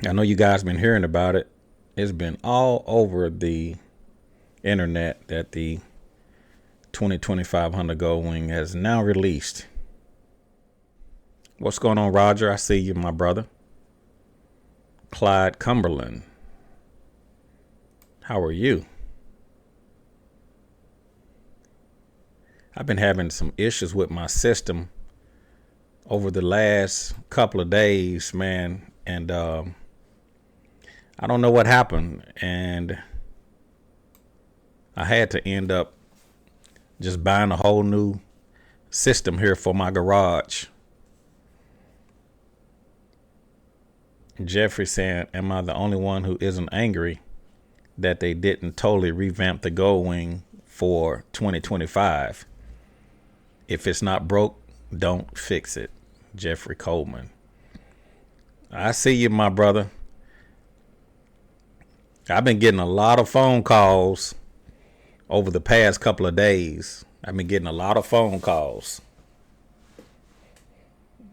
I know you guys been hearing about it. It's been all over the internet that the 2025 Honda Goldwing has now released. What's going on, Roger? I see you, my brother. Clyde Cumberland. How are you? I've been having some issues with my system over the last couple of days, man. And I don't know what happened. And I had to end up just buying a whole new system here for my garage. Jeffrey saying, am I the only one who isn't angry that they didn't totally revamp the Goldwing for 2025? If it's not broke, don't fix it. Jeffrey Coleman. I see you, my brother. I've been getting a lot of phone calls over the past couple of days. I've been getting a lot of phone calls.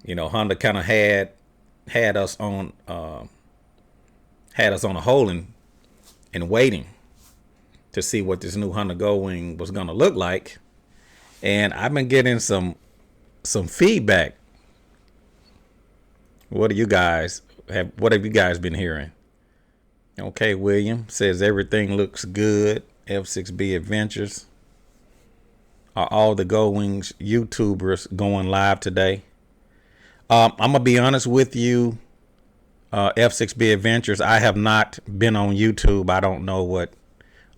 You know, Honda kind of had us on a hold and waiting to see what this new Honda Goldwing was going to look like. And I've been getting some feedback. What have you guys been hearing? Okay, William says everything looks good. F6B Adventures. Are all the Goldwings YouTubers going live today? I'm gonna be honest with you, F6B Adventures. I have not been on YouTube. I don't know what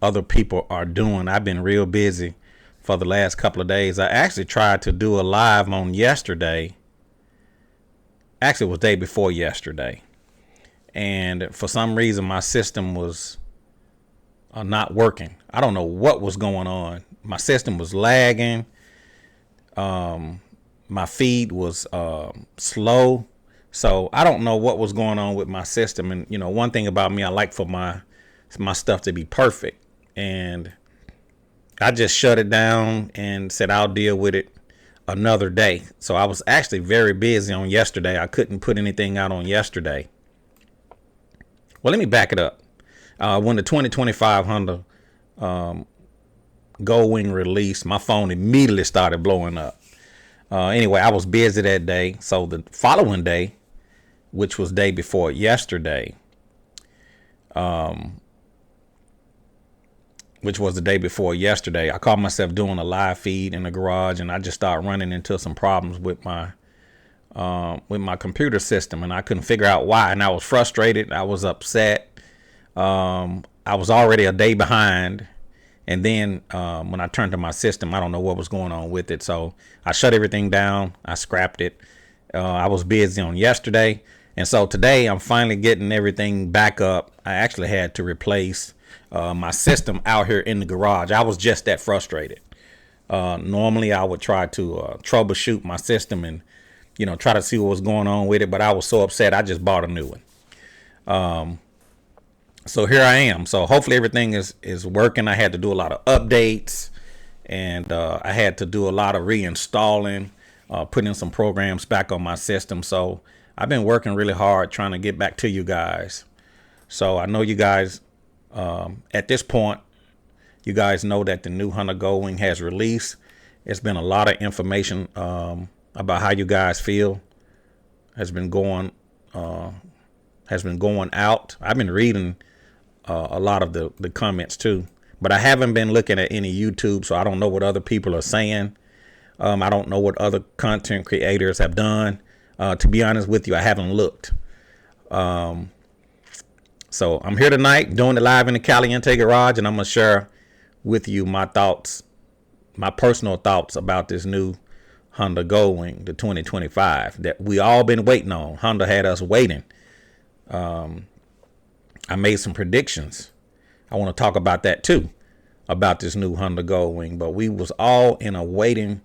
other people are doing. I've been real busy for the last couple of days. I actually tried to do a live on yesterday. Actually, it was day before yesterday. And for some reason, my system was not working. I don't know what was going on. My system was lagging. My feed was slow. So I don't know what was going on with my system. And, you know, one thing about me, I like for my stuff to be perfect. And I just shut it down and said I'll deal with it another day. So I was actually very busy on yesterday. I couldn't put anything out on yesterday. Well, let me back it up. When the 2025 Honda Goldwing released, my phone immediately started blowing up. Anyway, I was busy that day. So the following day, which was day before yesterday, I caught myself doing a live feed in the garage, and I just started running into some problems with my computer system, and I couldn't figure out why. And I was frustrated. I was upset. I was already a day behind. And then when I turned to my system, I don't know what was going on with it. So I shut everything down. I scrapped it. I was busy on yesterday. And so today I'm finally getting everything back up. I actually had to replace my system out here in the garage. I was just that frustrated. Normally I would try to troubleshoot my system and, you know, try to see what was going on with it. But I was so upset, I just bought a new one. So here I am. So hopefully everything is working. I had to do a lot of updates, and I had to do a lot of reinstalling, putting some programs back on my system. So I've been working really hard trying to get back to you guys. So I know you guys, at this point, you guys know that the new Honda Goldwing has released. It's been a lot of information about how you guys feel has been going out. I've been reading a lot of the comments too, but I haven't been looking at any YouTube, so I don't know what other people are saying. I don't know what other content creators have done. To be honest with you, I haven't looked. So I'm here tonight doing it live in the Caliente garage, and I'm gonna share with you my thoughts, my personal thoughts about this new Honda Goldwing, the 2025 that we all been waiting on. Honda had us waiting. I made some predictions. I want to talk about that too, about this new Honda Goldwing. But we was all in a waiting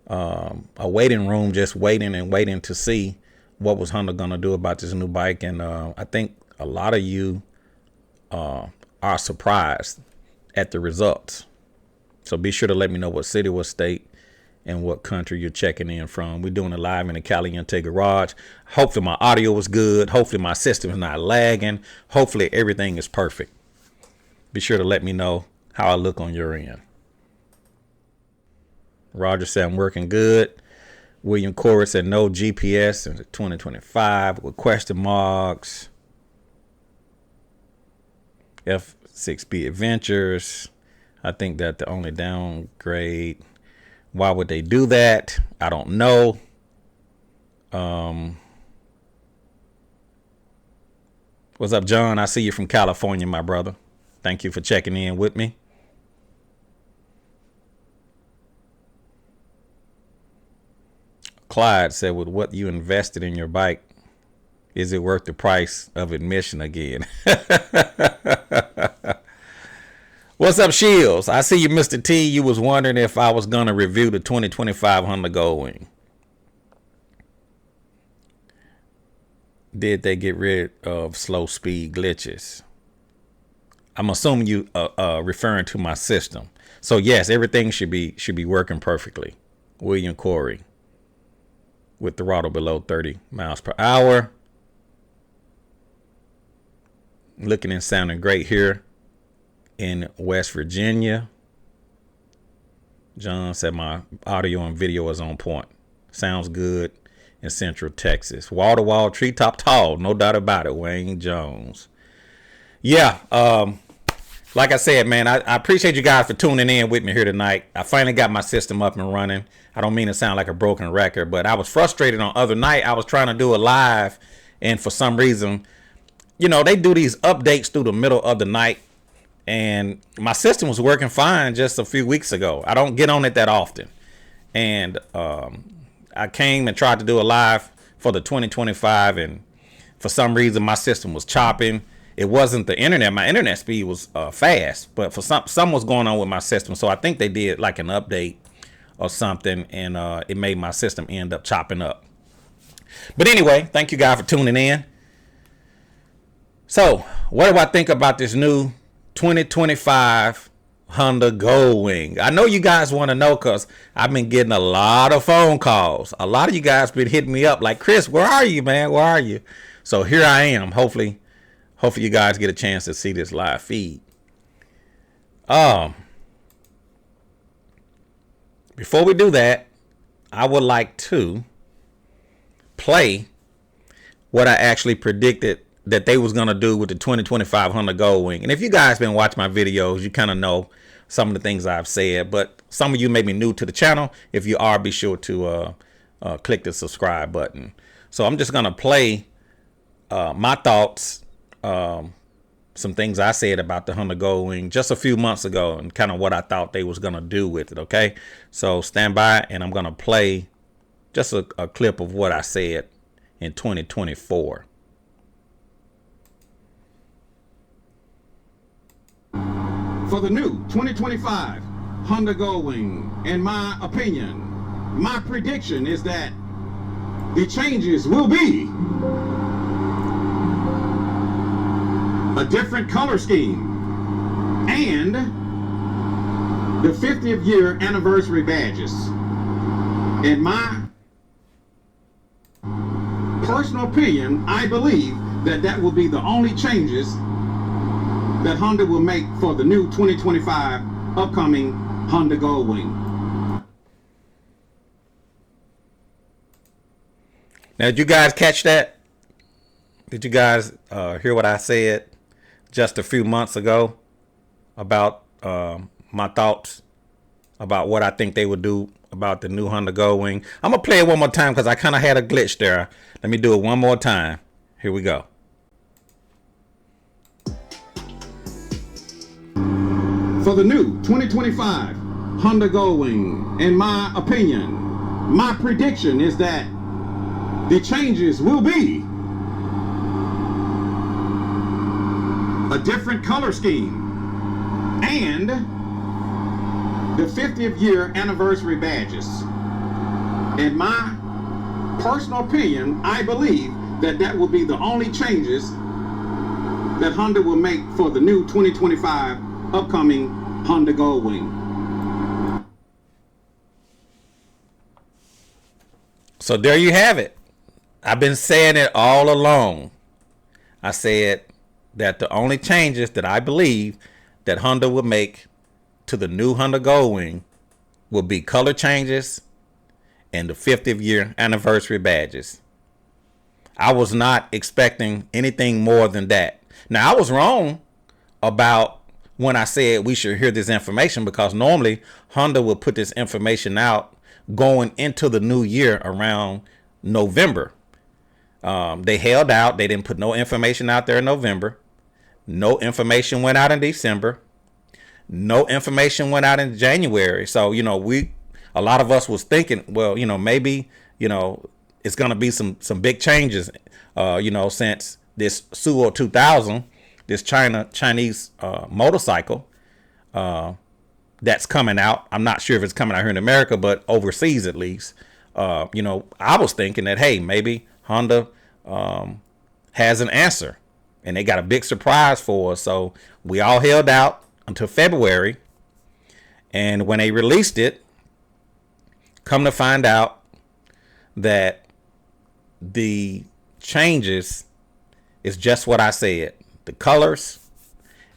room, just waiting to see what was Honda gonna do about this new bike. And I think a lot of you are surprised at the results. So be sure to let me know what city, what state, and what country you're checking in from. We're doing it live in the Caliente garage. Hopefully my audio is good. Hopefully my system is not lagging. Hopefully everything is perfect. Be sure to let me know how I look on your end. Roger said I'm working good. William Corey said no GPS in 2025 with question marks. F6B Adventures. I think that the only downgrade. Why would they do that? I don't know. What's up, John? I see you from California, my brother. Thank you for checking in with me. Clyde said, with what you invested in your bike, is it worth the price of admission again? What's up, Shields? I see you, Mr. T. You was wondering if I was going to review the 2025 Honda Goldwing. Did they get rid of slow speed glitches? I'm assuming you referring to my system. So yes, everything should be working perfectly. William Corey with throttle below 30 miles per hour. Looking and sounding great here in West Virginia. John said my audio and video is on point. Sounds good in Central Texas. Wall to wall, treetop tall, no doubt about it. Wayne Jones. Yeah, like I said, man, I appreciate you guys for tuning in with me here tonight. I finally got my system up and running. I don't mean to sound like a broken record, but I was frustrated on other night. I was trying to do a live, and for some reason, you know, they do these updates through the middle of the night, and my system was working fine just a few weeks ago. I don't get on it that often, and I came and tried to do a live for the 2025, and for some reason my system was chopping. It wasn't the internet. My internet speed was fast, but for something was going on with my system. So I think they did like an update or something, and it made my system end up chopping up. But anyway, thank you guys for tuning in. So what do I think about this new 2025 Honda Goldwing? I know you guys want to know because I've been getting a lot of phone calls. A lot of you guys been hitting me up like, Chris, where are you, man? Where are you? So here I am. Hopefully you guys get a chance to see this live feed. Before we do that, I would like to play what I actually predicted that they was going to do with the 2025 Honda Goldwing. And if you guys been watching my videos, you kind of know some of the things I've said, but some of you may be new to the channel. If you are, be sure to click the subscribe button. So I'm just going to play my thoughts, some things I said about the Honda Goldwing just a few months ago and kind of what I thought they was going to do with it. Okay, so stand by and I'm going to play just a clip of what I said in 2024. For the new 2025 Honda Goldwing, in my opinion, my prediction is that the changes will be a different color scheme and the 50th year anniversary badges. In my personal opinion, I believe that will be the only changes that Honda will make for the new 2025 upcoming Honda Goldwing. Now, did you guys catch that? Did you guys hear what I said just a few months ago about my thoughts about what I think they would do about the new Honda Goldwing? I'm going to play it one more time because I kind of had a glitch there. Let me do it one more time. Here we go. For the new 2025 Honda Goldwing, in my opinion, my prediction is that the changes will be a different color scheme and the 50th year anniversary badges. In my personal opinion, I believe that will be the only changes that Honda will make for the new 2025 upcoming Honda Goldwing. So there you have it. I've been saying it all along. I said that the only changes that I believe that Honda would make to the new Honda Goldwing will be color changes and the 50th year anniversary badges. I was not expecting anything more than that. Now, I was wrong about when I said we should hear this information, because normally Honda would put this information out going into the new year around November. They held out. They didn't put no information out there in November. No information went out in December. No information went out in January. So, a lot of us was thinking, well, maybe, it's going to be some big changes, since this Suo 2000, this Chinese motorcycle that's coming out. I'm not sure if it's coming out here in America, but overseas at least. I was thinking that, hey, maybe Honda has an answer and they got a big surprise for us. So we all held out until February. And when they released it, come to find out that the changes is just what I said. The colors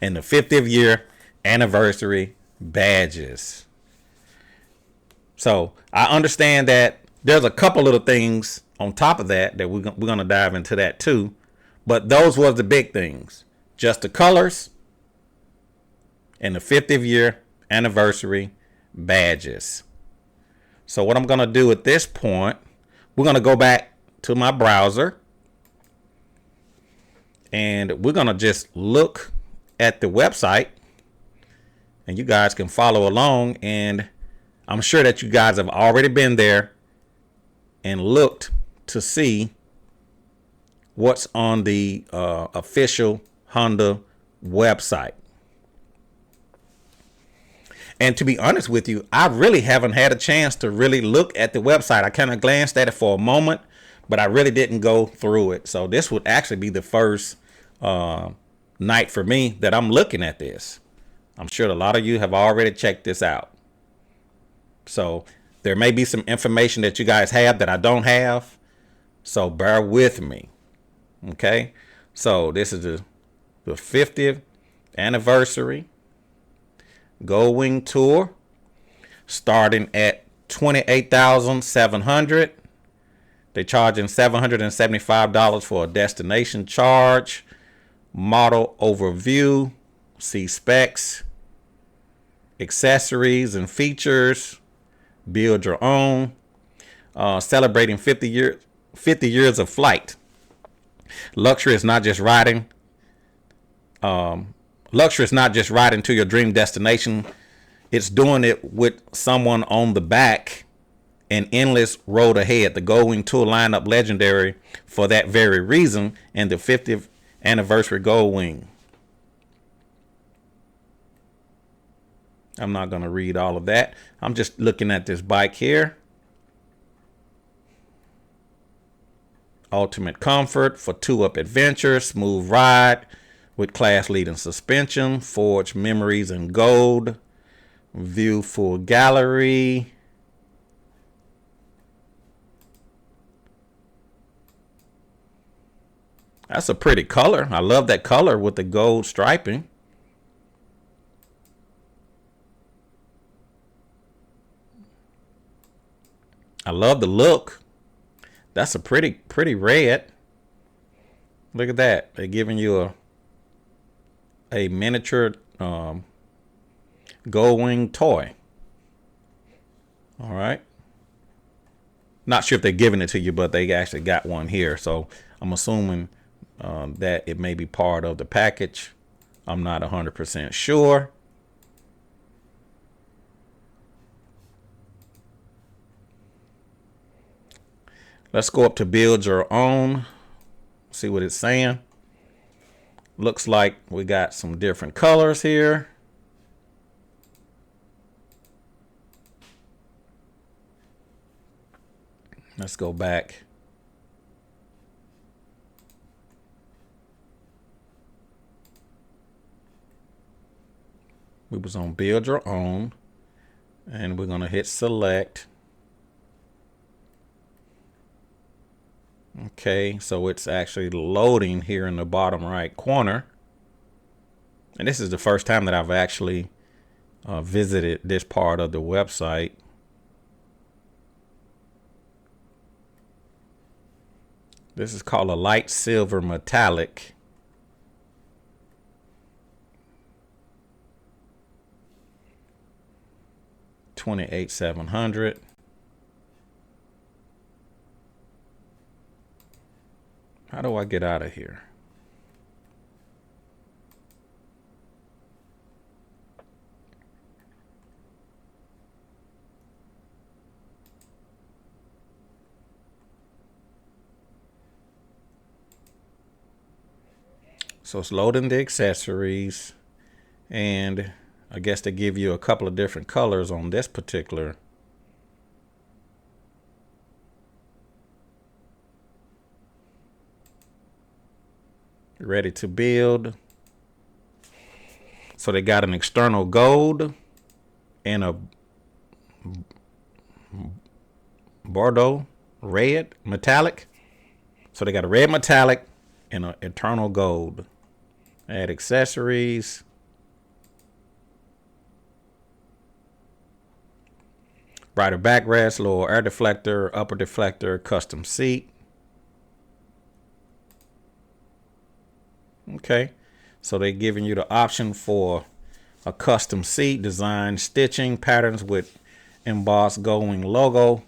and the 50th year anniversary badges. So I understand that there's a couple little things on top of that we're going to dive into that too. But those were the big things. Just the colors and the 50th year anniversary badges. So what I'm going to do at this point, we're going to go back to my browser and we're going to just look at the website, and you guys can follow along. And I'm sure that you guys have already been there and looked to see what's on the official Honda website. And to be honest with you, I really haven't had a chance to really look at the website. I kind of glanced at it for a moment, but I really didn't go through it. So this would actually be the first night for me that I'm looking at this. I'm sure a lot of you have already checked this out. So there may be some information that you guys have that I don't have. So bear with me. Okay. So this is the 50th anniversary Goldwing tour, starting at $28,700. They're charging $775 for a destination charge. Model overview, see specs, accessories and features, build your own. Celebrating 50 years of flight. Luxury is not just riding. Luxury is not just riding to your dream destination. It's doing it with someone on the back. An endless road ahead. The Goldwing tour lineup legendary for that very reason, and the 50th anniversary Goldwing. I'm not going to read all of that. I'm just looking at this bike here. Ultimate comfort for two-up adventure, smooth ride with class-leading suspension, forged memories in gold, view full gallery. That's a pretty color. I love that color with the gold striping. I love the look. That's a pretty red. Look at that. They're giving you a miniature Goldwing toy. All right. Not sure if they're giving it to you, but they actually got one here. So I'm assuming that it may be part of the package. I'm not 100% sure. Let's go up to build your own. See what it's saying. Looks like we got some different colors here. Let's go back. We was on build your own, and we're going to hit select. Okay, so it's actually loading here in the bottom right corner. And this is the first time that I've actually visited this part of the website. This is called a light silver metallic. $28,700. How do I get out of here? So it's loading the accessories, and I guess they give you a couple of different colors on this particular. Ready to build. So they got an external gold and a Bordeaux red metallic. So they got a red metallic and an eternal gold. Add accessories. Brighter backrest, lower air deflector, upper deflector, custom seat. Okay, so they're giving you the option for a custom seat, design stitching patterns with embossed Goldwing logo.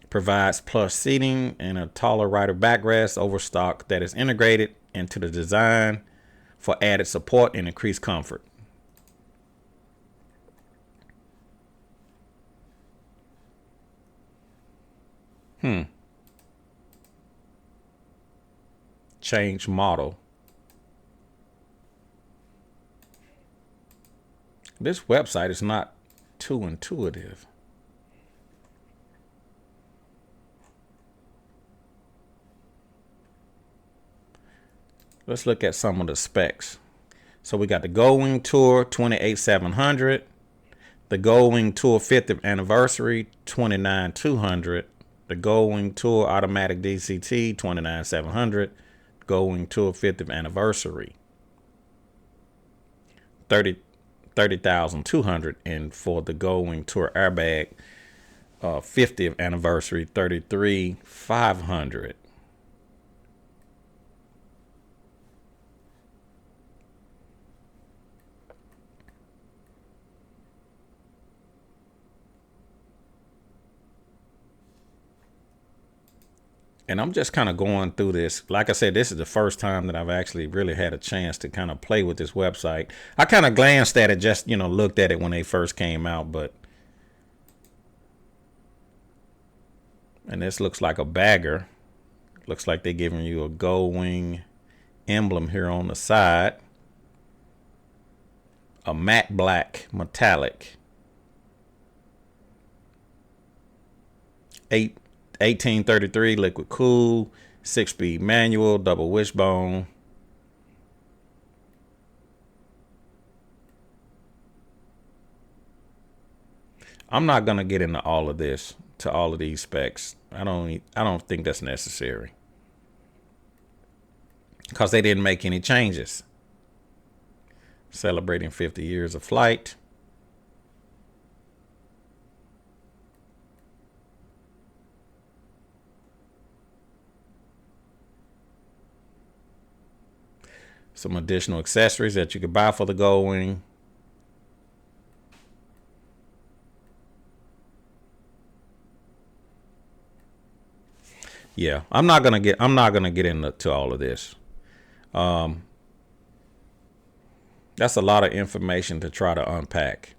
Provides plush seating and a taller rider backrest overstock that is integrated into the design for added support and increased comfort. Change model. This website is not too intuitive. Let's look at some of the specs. So we got the Goldwing Tour 28,700, the Goldwing Tour 50th anniversary 29,200, the Goldwing Tour automatic DCT 29,700, Goldwing Tour 50th anniversary 30,200, and for the Goldwing Tour airbag 50th anniversary 33,500. And I'm just kind of going through this. Like I said, this is the first time that I've actually really had a chance to kind of play with this website. I kind of glanced at it, just, looked at it when they first came out, and this looks like a bagger. Looks like they're giving you a Goldwing emblem here on the side. A matte black metallic. 1833 liquid cool, 6-speed manual, double wishbone. I'm not gonna get into all of this, to all of these specs. I don't think that's necessary, because they didn't make any changes. Celebrating 50 years of flight. Some additional accessories that you could buy for the Goldwing. Yeah, I'm not gonna get into all of this. That's a lot of information to try to unpack.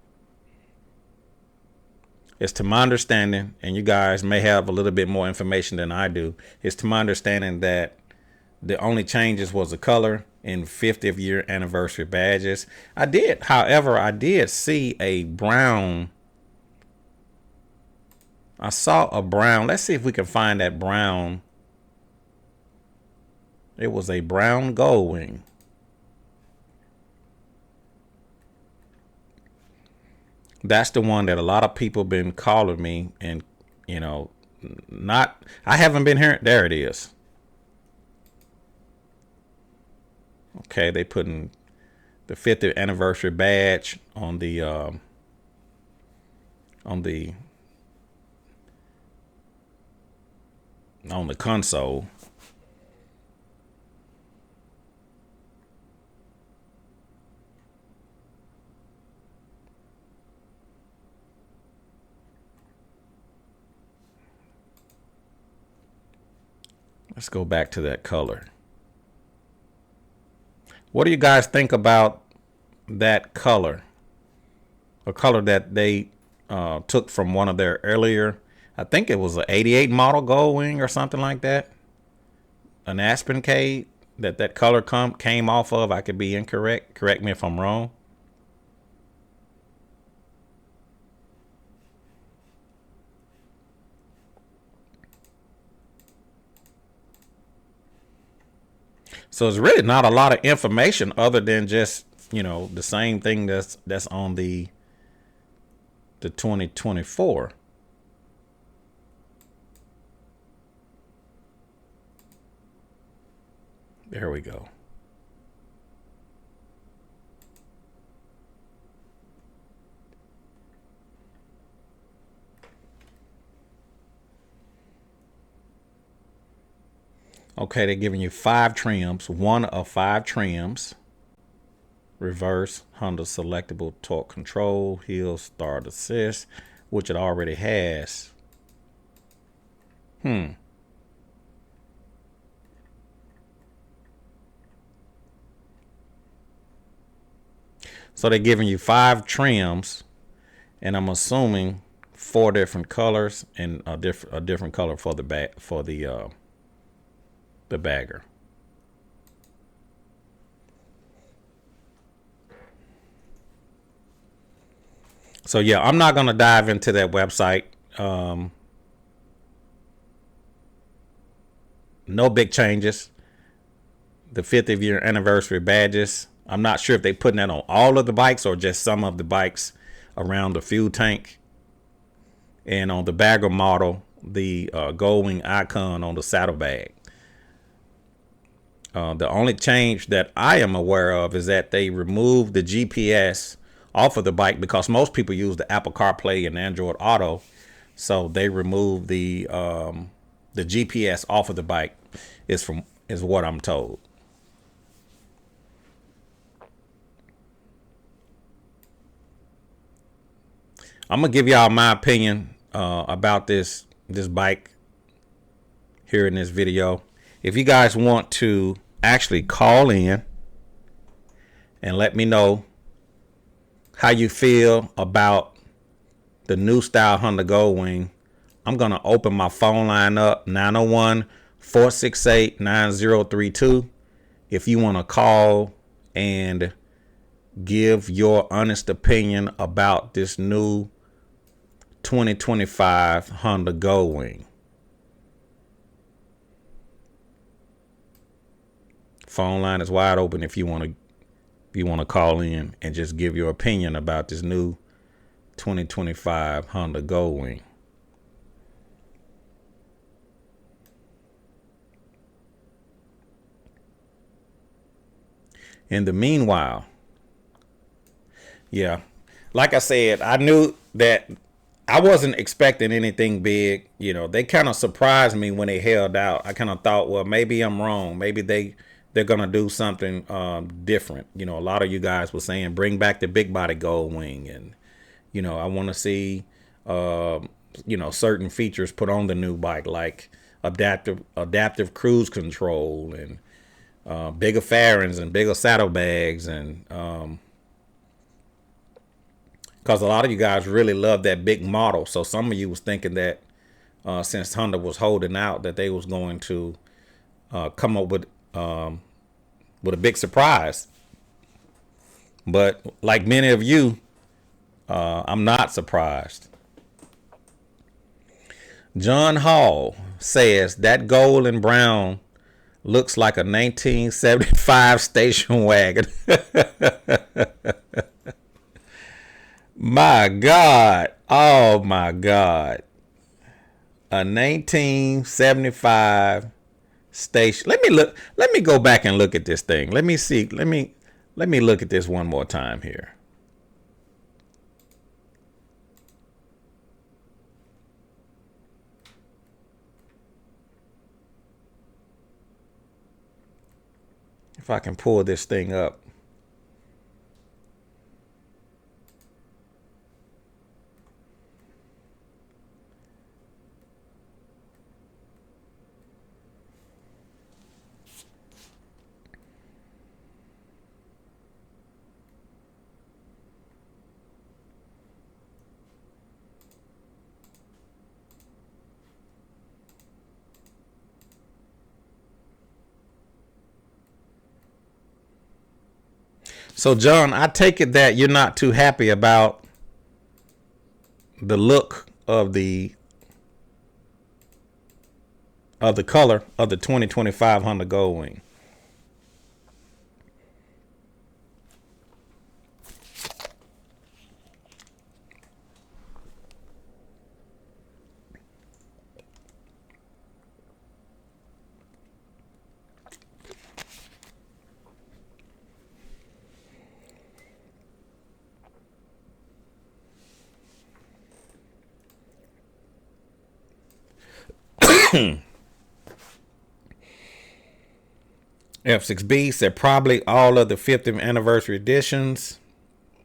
It's to my understanding, and you guys may have a little bit more information than I do, it's to my understanding that the only changes was the color and 50th year anniversary badges. However, I did see a brown. I saw a brown. Let's see if we can find that brown. It was a brown Goldwing. That's the one that a lot of people been calling me and, Not, I haven't been here. There it is. Okay, they putting the 50th anniversary badge on the on the on the console. Let's go back to that color. What do you guys think about that color? A color that they took from one of their earlier, I think it was an 88 model Goldwing or something like that. An Aspen Cade that color came off of. I could be incorrect. Correct me if I'm wrong. So it's really not a lot of information other than just, the same thing that's on the 2024. There we go. Okay, they're giving you 5 trims, one of 5 trims. Reverse, Honda selectable torque control, hill start assist, which it already has. So they're giving you 5 trims, and I'm assuming 4 different colors and a different color for the bagger. So yeah, I'm not gonna dive into that website. No big changes. The 50th year anniversary badges. I'm not sure if they're putting that on all of the bikes or just some of the bikes around the fuel tank. And on the bagger model, the Goldwing icon on the saddlebag. The only change that I am aware of is that they removed the GPS off of the bike because most people use the Apple CarPlay and Android Auto. So they removed the GPS off of the bike is what I'm told. I'm gonna give y'all my opinion about this bike here in this video. If you guys want to actually call in and let me know how you feel about the new style Honda Goldwing, I'm gonna open my phone line up, 901-468-9032. If you want to call and give your honest opinion about this new 2025 Honda Goldwing. Phone line is wide open if you want to call in and just give your opinion about this new 2025 Honda Goldwing. In the meanwhile, yeah, like I said, I knew that I wasn't expecting anything big. They kind of surprised me when they held out. I kind of thought, well, maybe I'm wrong. Maybe they're going to do something different. A lot of you guys were saying, bring back the big body Goldwing. And, I want to see, certain features put on the new bike, like adaptive cruise control and bigger fairings and bigger saddlebags. And because a lot of you guys really love that big model. So some of you was thinking that since Honda was holding out that they was going to come up with a big surprise. But like many of you, I'm not surprised. John Hall says that gold and brown looks like a 1975 station wagon. My God. Oh my God. A 1975 station. Let me look. Let me go back and look at this thing. Let me see. Let me look at this one more time here. If I can pull this thing up. So, John, I take it that you're not too happy about the look of the color of the 2025 Honda Goldwing. F6B said probably all of the 50th anniversary editions.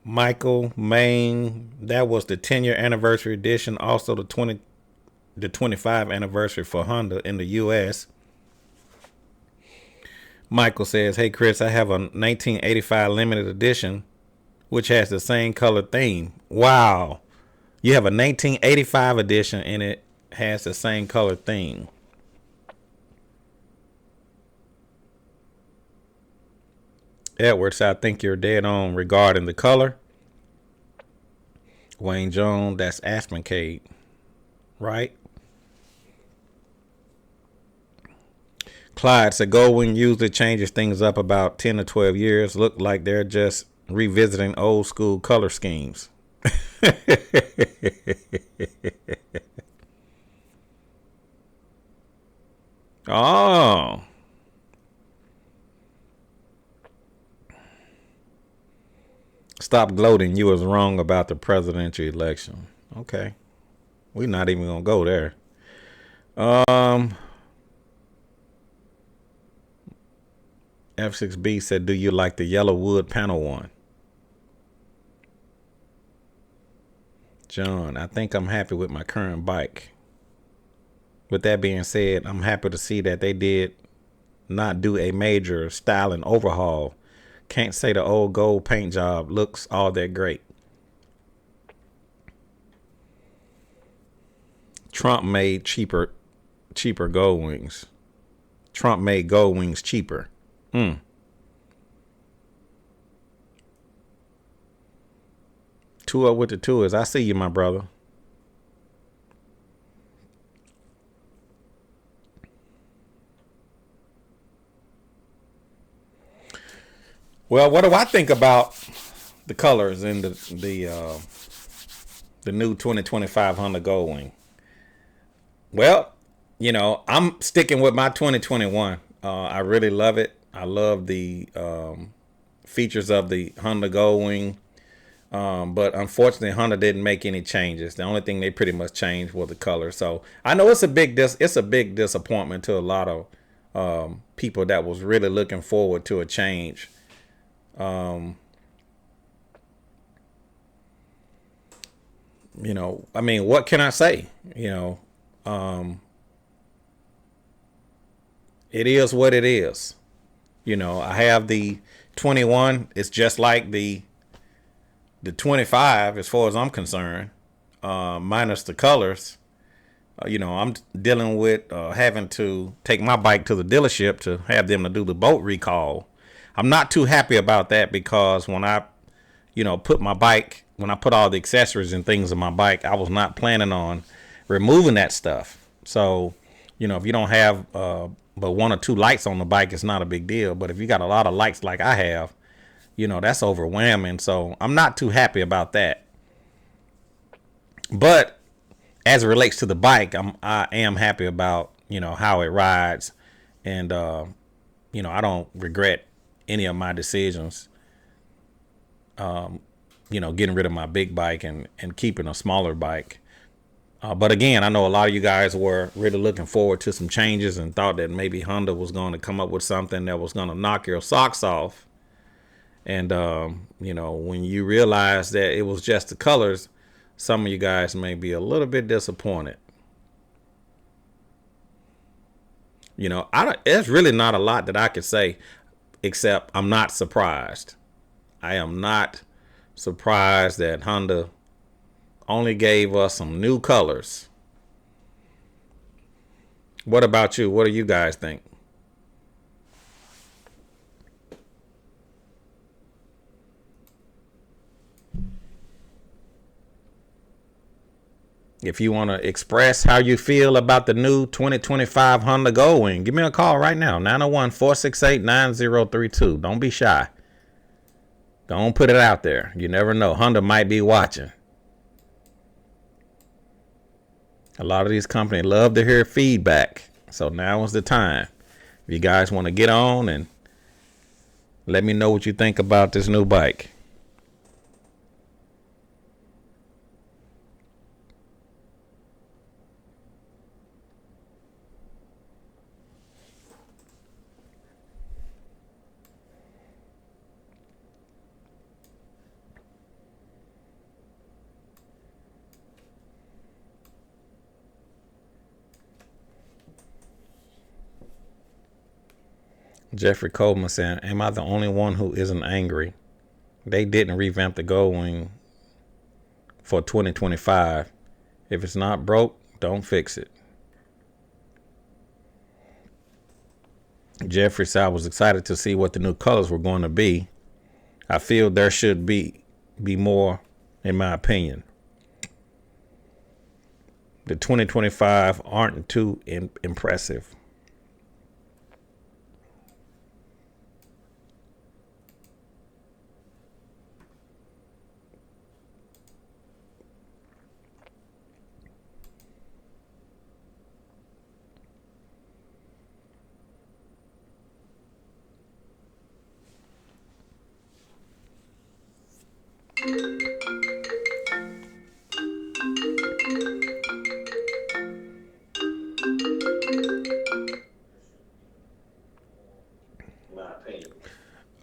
Michael Main, that was the 10-year anniversary edition. Also the 25 anniversary for Honda in the U.S. Michael says, hey Chris, I have a 1985 limited edition which has the same color theme. Wow. You have a 1985 edition and it has the same color theme. Edwards, I think you're dead on regarding the color. Wayne Jones, that's Aspencade, right? Clyde said Goldwing usually changes things up about 10 to 12 years. Look like they're just revisiting old school color schemes. Oh. Stop gloating. You was wrong about the presidential election. Okay. We're not even going to go there. F6B said, do you like the yellow wood panel one? John, I think I'm happy with my current bike. With that being said, I'm happy to see that they did not do a major styling overhaul. Can't say the old gold paint job looks all that great. Trump made cheaper Goldwings. Trump made Goldwings cheaper. Two up with the tours. I see you, my brother. Well, what do I think about the colors in the new 2025 Honda Goldwing? Well, I'm sticking with my 2021. I really love it. I love the features of the Honda Goldwing. But unfortunately, Honda didn't make any changes. The only thing they pretty much changed was the color. So I know it's a big disappointment to a lot of people that was really looking forward to a change. I mean, what can I say? It is what it is. I have the 21. It's just like the 25 as far as I'm concerned, minus the colors. I'm dealing with having to take my bike to the dealership to have them to do the boat recall. I'm not too happy about that because when I put all the accessories and things on my bike, I was not planning on removing that stuff. So, if you don't have but one or two lights on the bike, it's not a big deal. But if you got a lot of lights like I have, that's overwhelming. So I'm not too happy about that. But as it relates to the bike, I am happy about how it rides, and I don't regret any of my decisions. Getting rid of my big bike and keeping a smaller bike. But again, I know a lot of you guys were really looking forward to some changes and thought that maybe Honda was going to come up with something that was going to knock your socks off. And, when you realize that it was just the colors, some of you guys may be a little bit disappointed. There's really not a lot that I could say except I'm not surprised. I am not surprised that Honda only gave us some new colors. What about you? What do you guys think? If you want to express how you feel about the new 2025 Honda Goldwing, give me a call right now. 901-468-9032. Don't be shy. Don't put it out there. You never know. Honda might be watching. A lot of these companies love to hear feedback. So now is the time. If you guys want to get on and let me know what you think about this new bike. Jeffrey Coleman saying, am I the only one who isn't angry? They didn't revamp the Goldwing for 2025. If it's not broke, don't fix it. Jeffrey said, I was excited to see what the new colors were going to be. I feel there should be more, in my opinion. The 2025 aren't too impressive.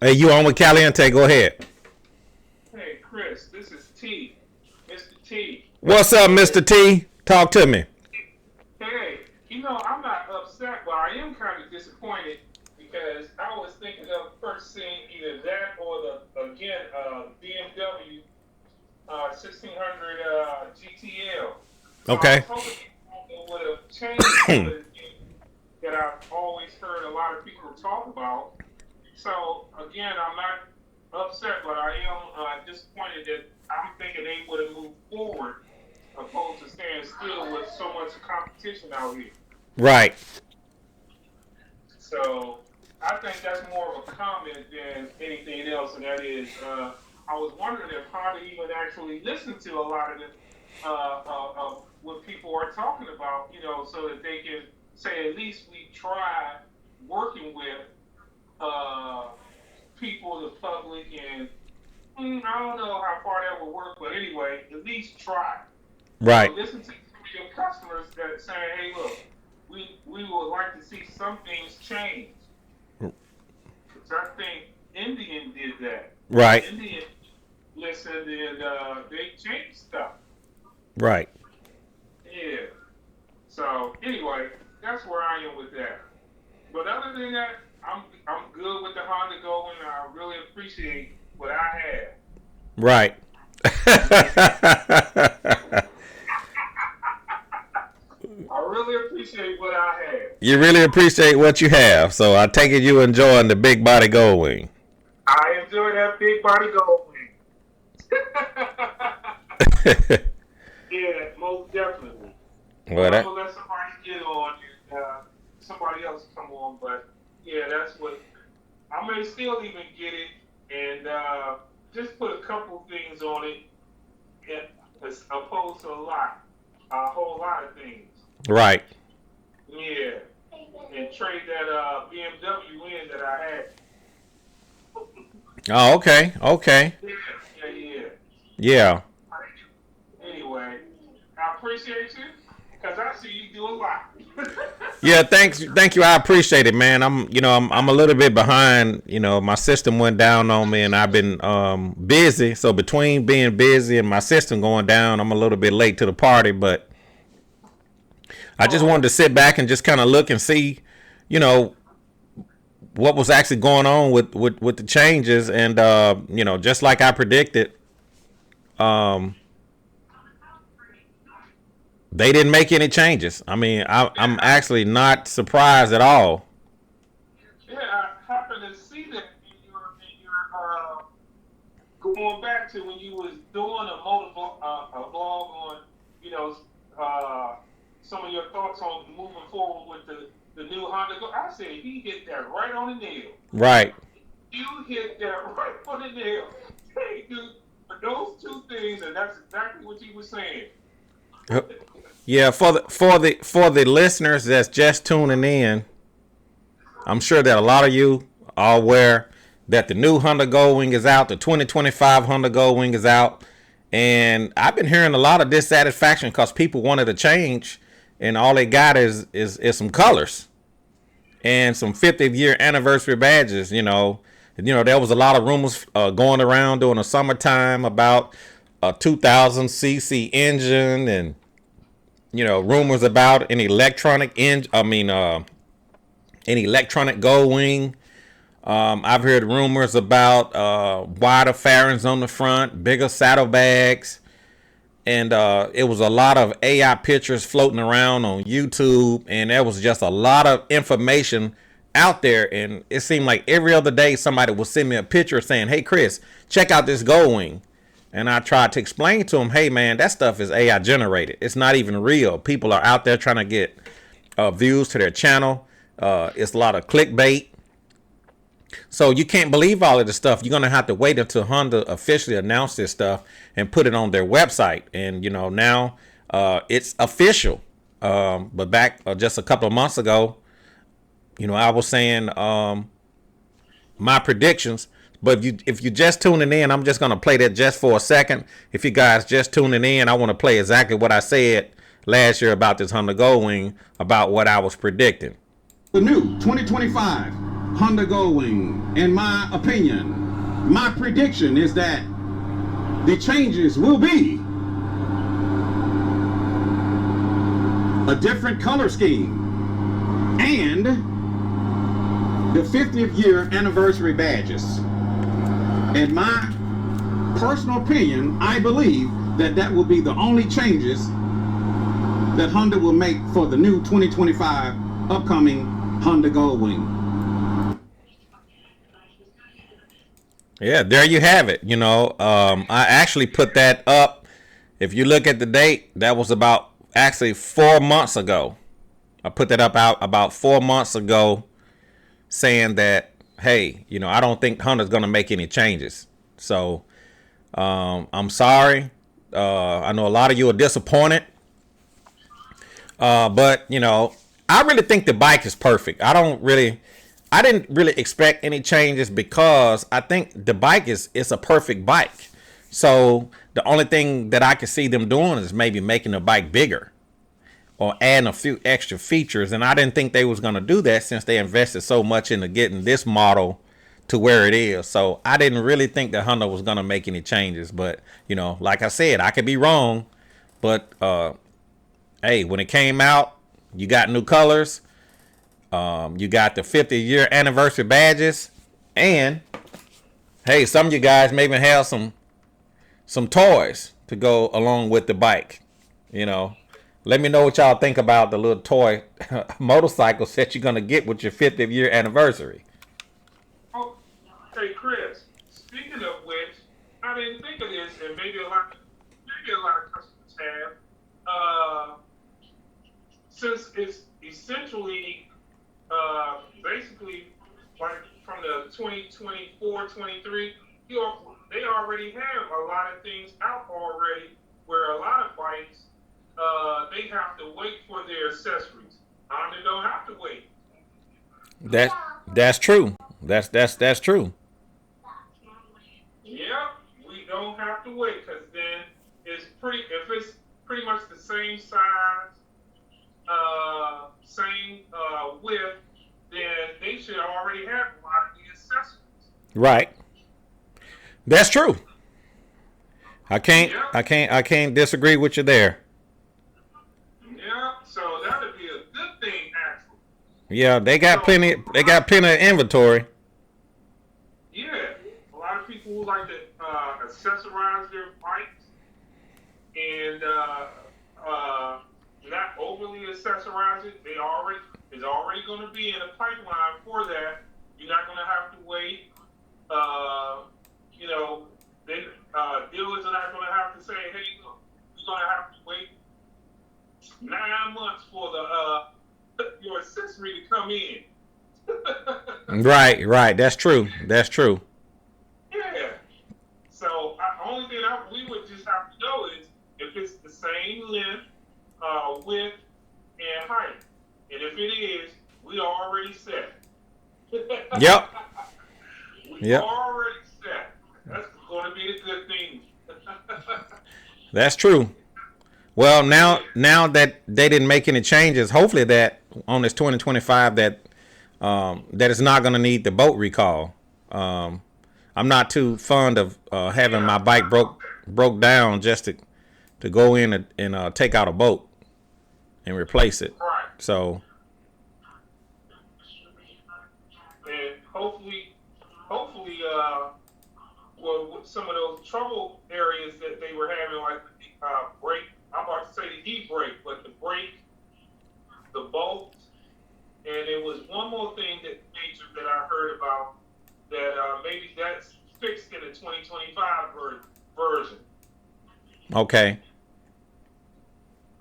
Hey, you on with Caliente? Go ahead. Hey, Chris, this is T. Mr. T. What's up, Mr. T? Talk to me. Hey, I'm not upset, but I am kind of disappointed because I was thinking of first seeing either that or again, BMW 1600 GTL. I Okay. was hoping it would have changed that I've always heard a lot of people talk about. So again, I'm not upset, but I am disappointed that I'm thinking they would have moved forward opposed to staying still with so much competition out here. Right. So I think that's more of a comment than anything else, and that is, I was wondering if Honda even actually listened to a lot of what people are talking about, so that they can say at least we tried working with people, the public, and I don't know how far that would work, but anyway, at least try. Right. Listen to your customers that saying, "Hey, look, we would like to see some things change." Because I think Indian did that. Right. Indian listened and they changed stuff. Right. Yeah. So anyway, that's where I am with that. But other than that, I'm good with the Honda going. I really appreciate what I have. Right. I really appreciate what I have. You really appreciate what you have, so I take it you enjoying the big body Goldwing. I enjoy that big body Goldwing. Yeah, most definitely. Well, I'm that, gonna let somebody get on and somebody else come on, but yeah, that's what I may still even get it and just put a couple things on it as opposed to a lot. a whole lot of things. Right. Yeah, and trade that BMW in that I had. Oh, okay. Okay. Yeah, yeah, yeah. Yeah. Anyway, I appreciate you because I see you do a lot. Yeah, thanks, thank you. I appreciate it, man. I'm a little bit behind. My system went down on me, and I've been busy. So between being busy and my system going down, I'm a little bit late to the party. But I just wanted Oh, to sit back and just kind of look and see, you know, what was actually going on with the changes, and just like I predicted, um, they didn't make any changes. I mean, I'm yeah, actually not surprised at all. yeah. I happened to see that in your going back to when you was doing a blog on, you know, uh, some of your thoughts on moving forward with the new Honda. I said he hit that right on the nail. Right. You hit that right on the nail. Hey, dude, for those two things, and that's exactly what you were saying. Yeah, for the listeners that's just tuning in, I'm sure that a lot of you are aware that the new Honda Goldwing is out. The 2025 Honda Goldwing is out, and I've been hearing a lot of dissatisfaction because people wanted to change, and all they got is some colors and some 50th year anniversary badges. There was a lot of rumors going around during the summertime about a 2000 cc engine, and rumors about an electronic engine. I mean, an electronic Goldwing. I've heard rumors about wider fairings on the front, bigger saddlebags, and it was a lot of AI pictures floating around on YouTube, and there was just a lot of information out there. And it seemed like every other day somebody would send me a picture saying, "Hey, Chris, check out this Goldwing." And I tried to explain to him, "Hey, man, that stuff is AI generated. It's not even real. People are out there trying to get views to their channel. It's a lot of clickbait. So you can't believe all of this stuff. You're gonna have to wait until Honda officially announce this stuff and put it on their website." And now it's official. But back just a couple of months ago, I was saying my predictions. But if you just tuning in, I'm just gonna play that just for a second. If you guys just tuning in, I want to play exactly what I said last year about this Honda Goldwing, about what I was predicting. The new 2025 Honda Goldwing, in my opinion, my prediction is that the changes will be a different color scheme and the 50th year anniversary badges. In my personal opinion, I believe that will be the only changes that Honda will make for the new 2025 upcoming Honda Goldwing. Yeah, there you have it. I actually put that up. If you look at the date, that was about actually 4 months ago. I put that up out about 4 months ago, saying that, hey, I don't think Honda's gonna make any changes. So I'm sorry. I know a lot of you are disappointed, but I really think the bike is perfect. I didn't really expect any changes because I think the bike is a perfect bike. So the only thing that I could see them doing is maybe making the bike bigger or adding a few extra features. And I didn't think they was going to do that since they invested so much into getting this model to where it is. So I didn't really think that Honda was going to make any changes. But, like I said, I could be wrong. But, hey, when it came out, you got new colors. You got the 50th year anniversary badges. And, hey, some of you guys maybe have some toys to go along with the bike. Let me know what y'all think about the little toy motorcycles that you're gonna get with your 50th year anniversary. Oh, hey Chris. Speaking of which, I didn't think of this, and maybe a lot of customers have. Since it's essentially, basically, like from the 2024-23, they already have a lot of things out already, where a lot of bikes they have to wait for their accessories. Honda don't have to wait. That's true. That's true. Yeah, we don't have to wait because then if it's pretty much the same size, same width, then they should already have a lot of the accessories. Right. That's true. Yeah, I can't disagree with you there. yeah. So that would be a good thing, actually. Yeah, So they got plenty of inventory. yeah, a lot of people who like to accessorize their bikes and not overly accessorize it. They already is already going to be in a pipeline for that. You're not going to have to wait. Uh, you know, then dealers are not going to have to say, "Hey, look, we're going to have to wait 9 months for the your accessory to come in." Right. That's true. That's true. Yeah. So only thing we would just have to know is if it's the same length, width, and height. And if it is, we already set. Yep. We Yep. already set. That's going to be the good thing. That's true. Well, Yeah. now that they didn't make any changes, hopefully that on this 2025 that it's not going to need the boat recall. Um, I'm not too fond of having Yeah. my bike broke down just to go in and take out a boat and replace it. Right. So And hopefully, well, with some of those trouble areas that they were having, like the brake, I'm about to say the e-brake, but the brake, the bolts, and there was one more thing that I heard about that maybe that's fixed in the 2025 version. okay,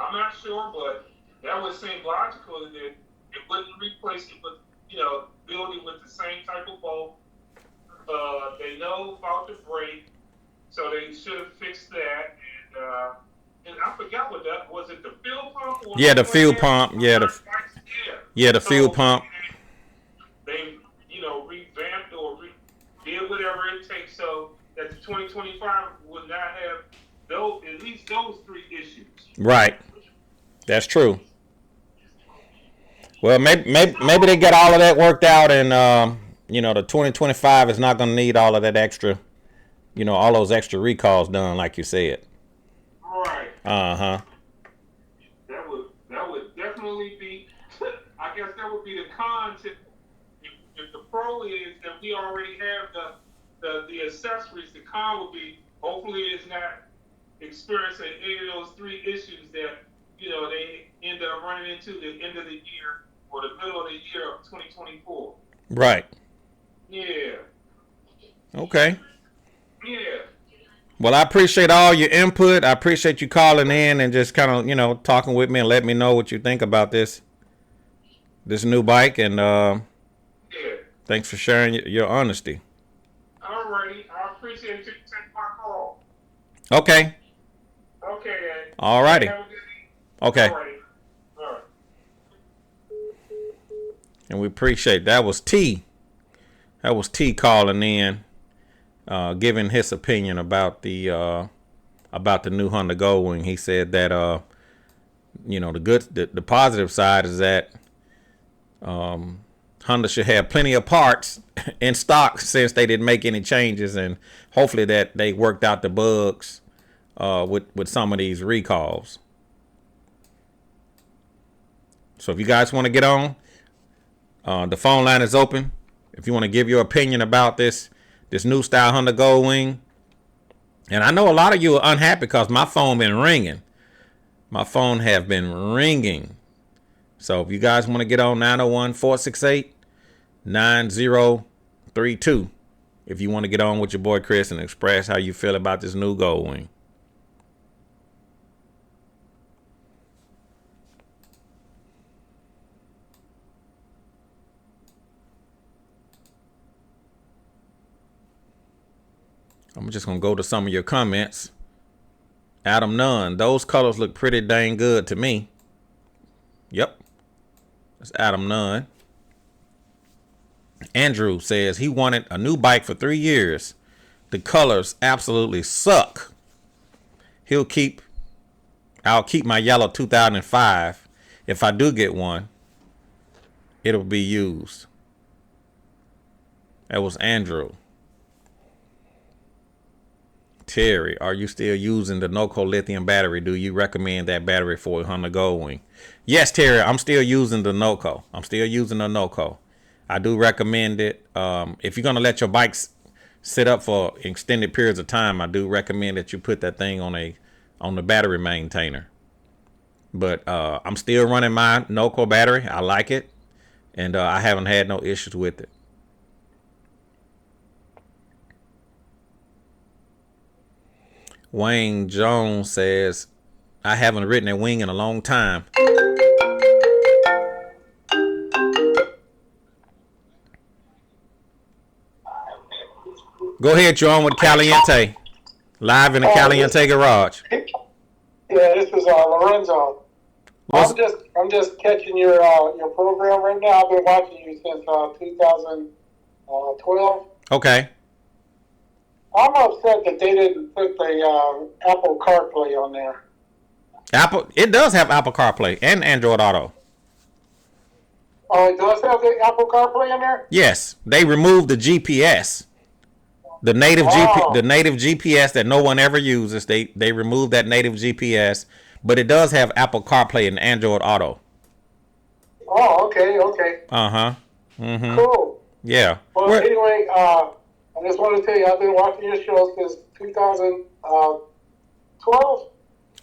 I'm not sure, but that would seem logical that it wouldn't replace it, but build it with the same type of bolt. They know about the brake, so they should have fixed that. And I forgot what that was. It the fuel pump or yeah, the something like fuel that? pump, yeah, Yeah. the fuel So pump, they revamped or did whatever it takes so that the 2025 would not have those at least those three issues. right? That's true. Well, maybe they get all of that worked out, and the 2025 is not going to need all of that extra, all those extra recalls done, like you said. Right. Uh huh. That would definitely be. I guess that would be the con to if the pro is that we already have the accessories. The con would be hopefully it's not experiencing any of those three issues that they end up running into the end of the year or the middle of the year of 2024. Right. Yeah. Okay. Yeah. Well, I appreciate all your input. I appreciate you calling in and just kind of, talking with me and letting me know what you think about this new bike. And Yeah. thanks for sharing your honesty. Alrighty. I appreciate you taking my call. Okay. Okay, then. All righty. Have a good evening. Okay. Alrighty. All right. And we appreciate that was T. That was T calling in, giving his opinion about the new Honda Goldwing. He said that the positive side is that Honda should have plenty of parts in stock since they didn't make any changes, and hopefully that they worked out the bugs with some of these recalls. So if you guys want to get on, the phone line is open. If you want to give your opinion about this new style Honda Goldwing, and I know a lot of you are unhappy because my phone been ringing. My phone have been ringing. So if you guys want to get on 901-468-9032, if you want to get on with your boy Chris and express how you feel about this new Goldwing. I'm just going to go to some of your comments. Adam Nunn. Those colors look pretty dang good to me. Yep. That's Adam Nunn. Andrew says he wanted a new bike for 3 years. The colors absolutely suck. I'll keep my yellow 2005. If I do get one, it'll be used. That was Andrew. Terry, are you still using the Noco lithium battery? Do you recommend that battery for a Honda Goldwing? Yes, Terry, I'm still using the Noco. I do recommend it. If you're gonna let your bikes sit up for extended periods of time, I do recommend that you put that thing on the battery maintainer. But I'm still running my Noco battery. I like it, and I haven't had no issues with it. Wayne Jones says, I haven't ridden a wing in a long time. Go ahead, you're on with Caliente. Live in the Caliente garage. Yeah, this is Lorenzo. I'm just catching your program right now. I've been watching you since 2012. Okay. I'm upset that they didn't put the Apple CarPlay on there. It does have Apple CarPlay and Android Auto. Oh, it does have the Apple CarPlay on there? Yes, they removed the GPS. The native GPS that no one ever uses. They removed that native GPS, but it does have Apple CarPlay and Android Auto. Oh, okay. Uh-huh. Mm-hmm. Cool. Yeah. Well, anyway, I just want to tell you, I've been watching your show since 2012.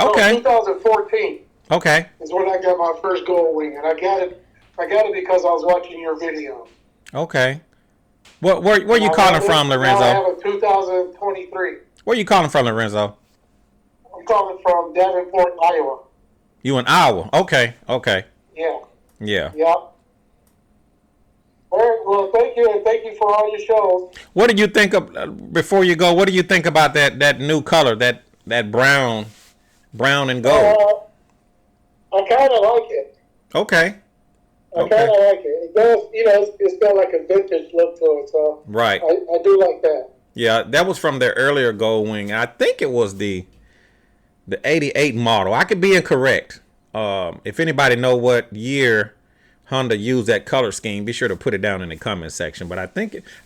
Okay. No, 2014. Okay. Is when I got my first Goldwing, and I got it because I was watching your video. Okay. Where you calling from, Lorenzo? I have a 2023. Where you calling from, Lorenzo? I'm calling from Davenport, Iowa. You in Iowa? Okay. Yeah. Yeah. All right. Well, thank you, and thank you for all your shows. What do you think of before you go? What do you think about that new color, that brown and gold? I kind of like it. Okay. I kind of like it. It does, it's got like a vintage look to it, so right. I do like that. Yeah, that was from their earlier Goldwing. I think it was the 88 model. I could be incorrect. If anybody know what year Honda used that color scheme, be sure to put it down in the comment section. But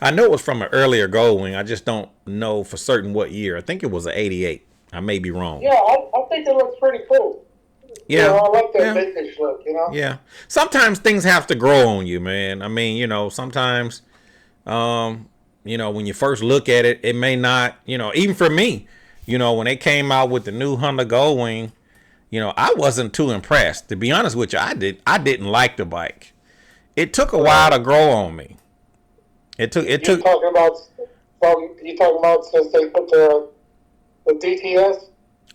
I know it was from an earlier Goldwing. I just don't know for certain what year. I think it was an 88. I may be wrong. Yeah, I think it looks pretty cool. Yeah, I like that vintage look, Yeah. Sometimes things have to grow on you, man. I mean, sometimes, when you first look at it, it may not, even for me, when they came out with the new Honda Goldwing, I wasn't too impressed. To be honest with you, I didn't like the bike. It took a while to grow on me. It took. You talking about since they put the DTS?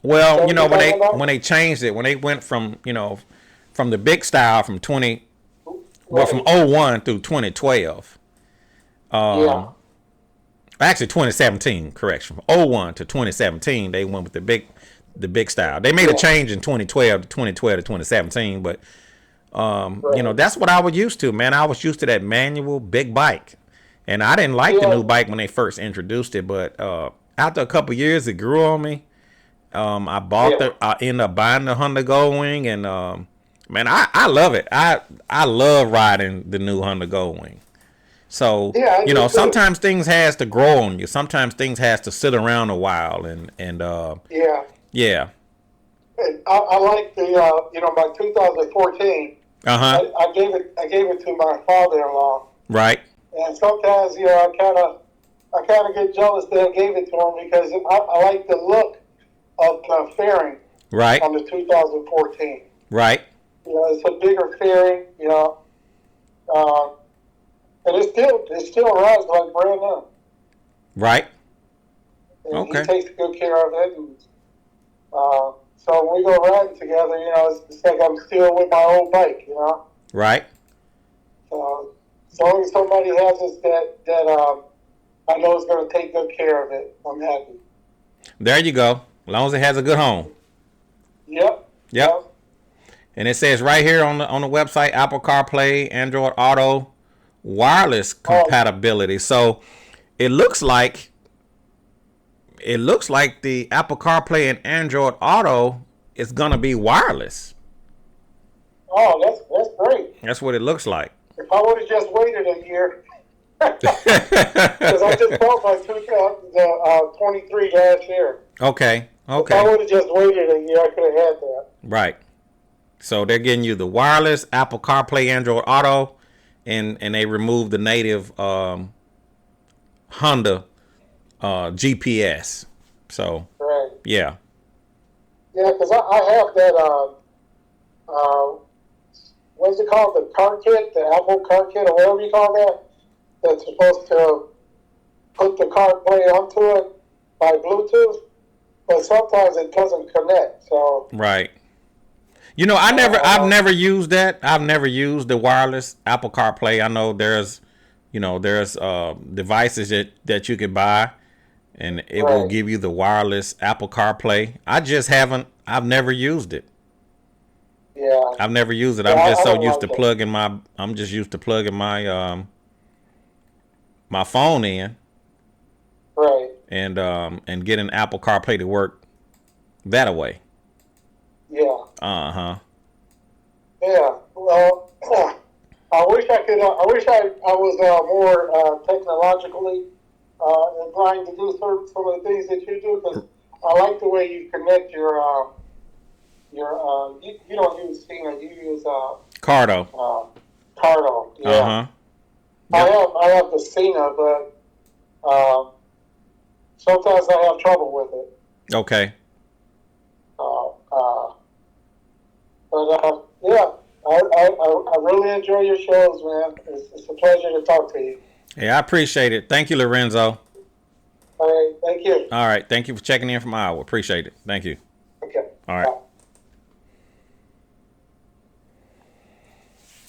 Well, when they changed it, when they went from from the big style from from 01 through 2012. Actually 2017, correction. From 01 to 2017, they went with the big style. They made a change in 2012 to 2017, but that's what I was used to, man. I was used to that manual big bike. And I didn't like the new bike when they first introduced it, but after a couple years it grew on me. I ended up buying the Honda Goldwing, and man, I love it. I love riding the new Honda Goldwing. So sometimes things has to grow on you. Sometimes things has to sit around a while, and yeah. And I like the my 2014. I gave it to my father-in-law. Right. And sometimes I kind of get jealous that I gave it to him because I like the look of the fairing on the 2014. Right. It's a bigger fairing, and it still rides like brand new. Right. And he takes good care of it. And, so when we go riding together, it's like I'm still with my old bike, Right. As long as somebody has it that I know is going to take good care of it, I'm happy. There you go. As long as it has a good home. Yep. Yep. And it says right here on the website, Apple CarPlay, Android Auto, wireless compatibility. So it looks like the Apple CarPlay and Android Auto is gonna be wireless. Oh, that's great. That's what it looks like. If I would have just waited a year, because I just bought my 23 last year. Okay. If I would have just waited a year, I could have had that. Right. So they're getting you the wireless Apple CarPlay, Android Auto, and they removed the native Honda GPS. So right. Yeah. Yeah, because I have that. What's it called? The car kit, the Apple car kit, or whatever you call that. That's supposed to put the CarPlay onto it by Bluetooth, but sometimes it doesn't connect. So right. I've never used that. I've never used the wireless Apple CarPlay. I know there's devices that you could buy, and it will give you the wireless Apple CarPlay. I've never used it. Yeah. I've never used it. I'm just so used to plugging my my phone in. Right. And getting Apple CarPlay to work that way. Yeah. Uh-huh. Yeah. Well, I wish I could. I wish I was more technologically inclined to do some of the things that you do, because I like the way you connect your you don't use Cena, you use Cardo. Cardo. Yeah. Uh-huh. Yep. I have the Cena, but sometimes I have trouble with it. Okay. But yeah, I really enjoy your shows, man. It's a pleasure to talk to you. Hey, I appreciate it. Thank you, Lorenzo. All right, thank you. All right, thank you for checking in from Iowa. Appreciate it. Thank you. Okay. All right. Bye.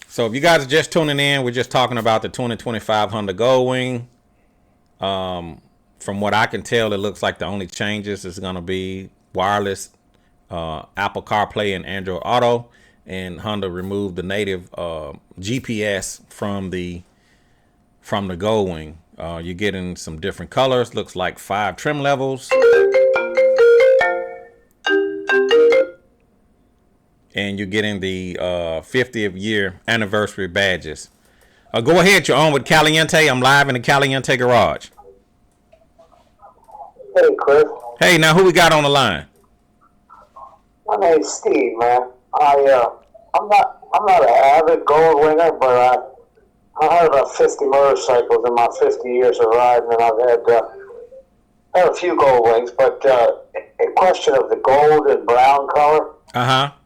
So if you guys are just tuning in, we're just talking about the 2025 Honda Goldwing. From what I can tell, it looks like the only changes is going to be wireless Apple CarPlay and Android Auto, and Honda removed the native GPS from the Goldwing. You're getting some different colors. Looks like 5 trim levels. And you're getting the 50th year anniversary badges. Go ahead, you're on with Caliente. I'm live in the Caliente garage. Hey, Chris. Hey, now who we got on the line? My name's Steve, man. I'm not an avid Goldwinger, but I had about 50 motorcycles in my 50 years of riding, and I've had a few Goldwings. But in question of the gold and brown color,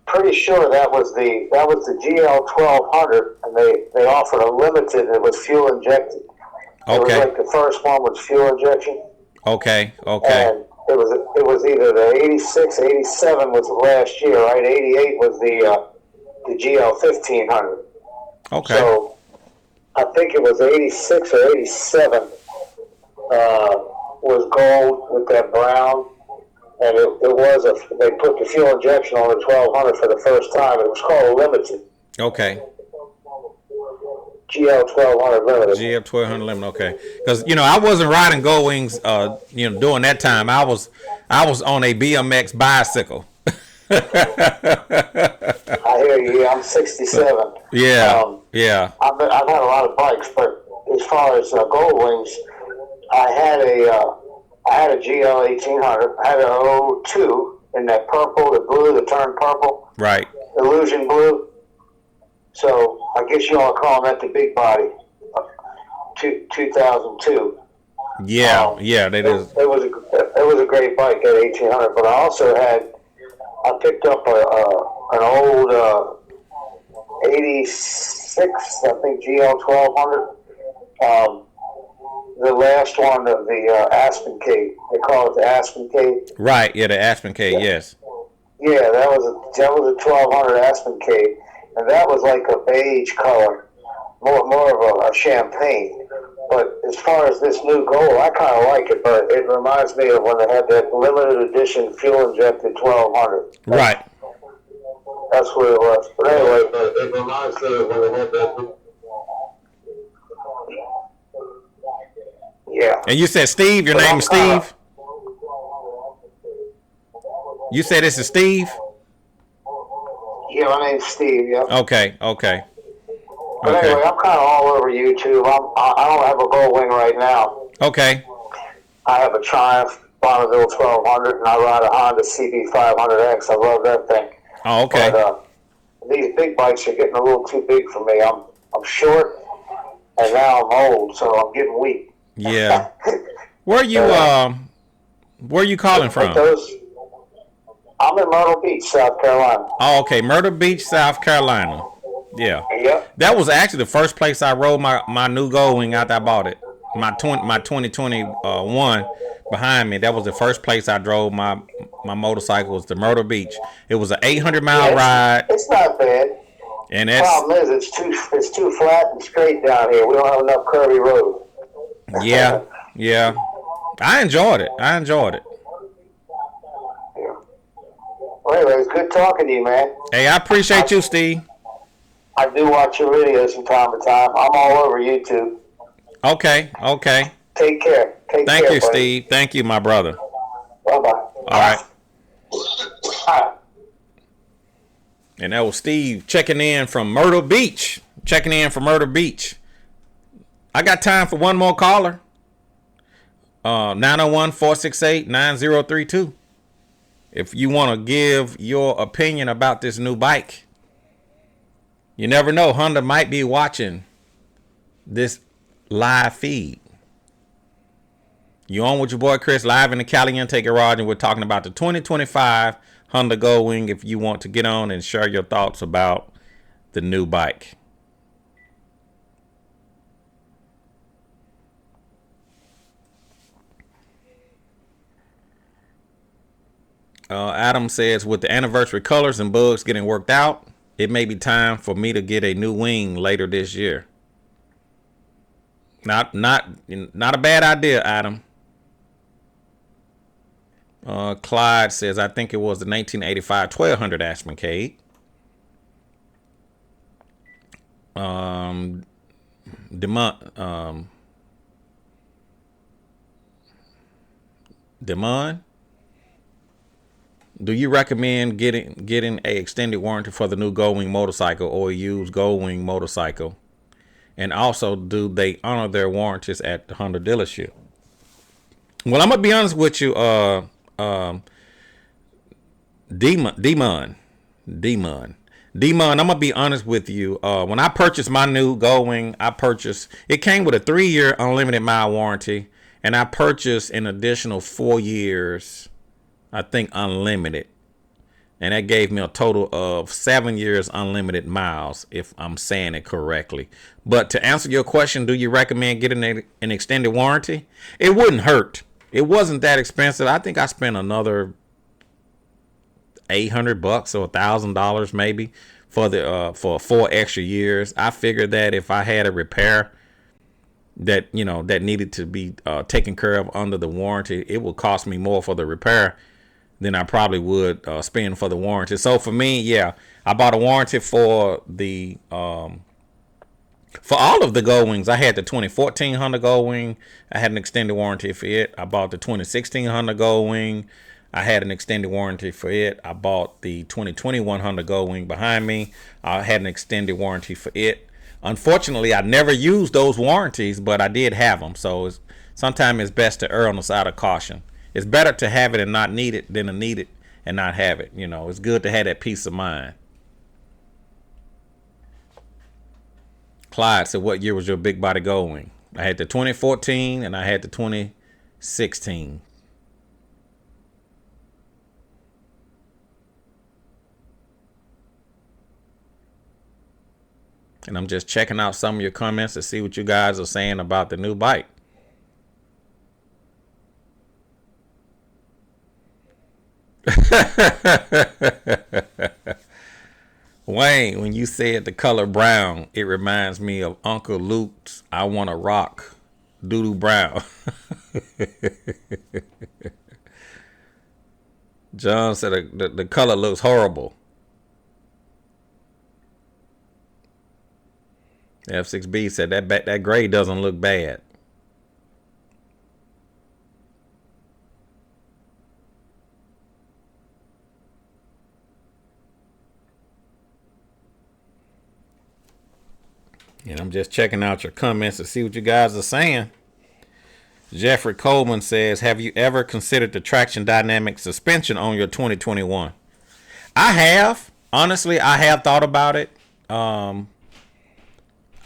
pretty sure that was the GL 1200, and they offered a limited, and it was fuel injected. Okay. It was like the first one was fuel injection. Okay. And it was either the 86, 87 was the last year, right? 88 was the GL 1500. Okay. So I think it was 86 or 87 was gold with that brown, and they put the fuel injection on the 1200 for the first time. It was called a limited. Okay. GL 1200 limited. GL 1200 limited. Okay. Because I wasn't riding Goldwings. During that time, I was on a BMX bicycle. I hear you. Yeah, I'm 67. Yeah. Yeah. I've had a lot of bikes, but as far as Goldwings, I had a GL 1800. I had a 02 in that purple, the blue, the turned purple. Right. Illusion blue. So I guess you all call that the big body. 2002. Yeah. That is. It was a great bike at 1800, but I picked up an old 86, I think, GL 1200. The last one of the Aspen Cape. They call it the Aspen Cape. Right. Yeah, the Aspen Cape. Yeah. Yes. Yeah, that was a 1200 Aspen Cape, and that was like a beige color, more of a champagne. But as far as this new goal, I kind of like it, but it reminds me of when they had that limited edition fuel injected 1200. Right. That's what it was. But anyway, it reminds me of when they had that. Yeah. And you said Steve. Your name is Steve. You said this is Steve. Yeah, my name's Steve. Yeah. Okay. Okay. But Okay. anyway, I'm kind of all over YouTube. I don't have a Goldwing right now. Okay. I have a Triumph Bonneville 1200, and I ride a Honda CB500X. I love that thing. Oh, okay. But these big bikes are getting a little too big for me. I'm short, and now I'm old, so I'm getting weak. Yeah. Where you calling from? I'm in Myrtle Beach, South Carolina. Oh, okay. Myrtle Beach, South Carolina. Yeah. Yep. That was actually the first place I rode my new Goldwing after I bought it. My 2021 behind me. That was the first place I drove my motorcycle was to Myrtle Beach. It was an 800-mile ride. It's not bad. And the problem is it's too flat and straight down here. We don't have enough curvy road. Yeah. Yeah. I enjoyed it. Yeah. Well, anyway, it's good talking to you, man. Hey, I appreciate you, Steve. I do watch your videos from time to time. I'm all over YouTube. Okay. Okay. Take care. Thank you, buddy. Steve. Thank you, my brother. Bye-bye. All right. And that was Steve checking in from Myrtle Beach. I got time for one more caller. 901-468-9032. If you want to give your opinion about this new bike. You never know. Honda might be watching this live feed. You on with your boy Chris live in the Caliente Garage, and we're talking about the 2025 Honda Goldwing. If you want to get on and share your thoughts about the new bike. Adam says, with the anniversary colors and bugs getting worked out, it may be time for me to get a new wing later this year. Not a bad idea, Adam. Clyde says, I think it was the 1985 1200 Ashmancade. Demon, do you recommend getting a extended warranty for the new Goldwing motorcycle or a used Goldwing motorcycle? And also, do they honor their warranties at the Honda dealership? Well, I'm gonna be honest with you, Demon. I'm gonna be honest with you. When I purchased my new Goldwing, it came with a 3-year unlimited mile warranty, and I purchased an additional 4 years, I think, unlimited. And that gave me a total of 7 years unlimited miles, if I'm saying it correctly. But to answer your question, do you recommend getting an extended warranty? It wouldn't hurt. It wasn't that expensive. I think I spent another $800 or $1,000 maybe for 4 extra years. I figured that if I had a repair that needed to be taken care of under the warranty, it would cost me more for the repair than I probably would spend for the warranty. So for me, yeah, I bought a warranty for the for all of the Goldwings. I had the 2014 Honda Goldwing. I had an extended warranty for it. I bought the 2016 Honda Goldwing. I had an extended warranty for it. I bought the 2021 Honda Goldwing behind me. I had an extended warranty for it. Unfortunately, I never used those warranties, but I did have them. So sometimes it's best to err on the side of caution. It's better to have it and not need it than to need it and not have it. It's good to have that peace of mind. Clyde said, what year was your big body Goldwing? I had the 2014 and I had the 2016. And I'm just checking out some of your comments to see what you guys are saying about the new bike. Wayne, when you said the color brown, it reminds me of Uncle Luke's I Want to Rock Doodoo brown. John said the color looks horrible. F6B said that gray doesn't look bad. And I'm just checking out your comments to see what you guys are saying. Jeffrey Coleman says, have you ever considered the traction dynamic suspension on your 2021? I have. Honestly, I have thought about it. I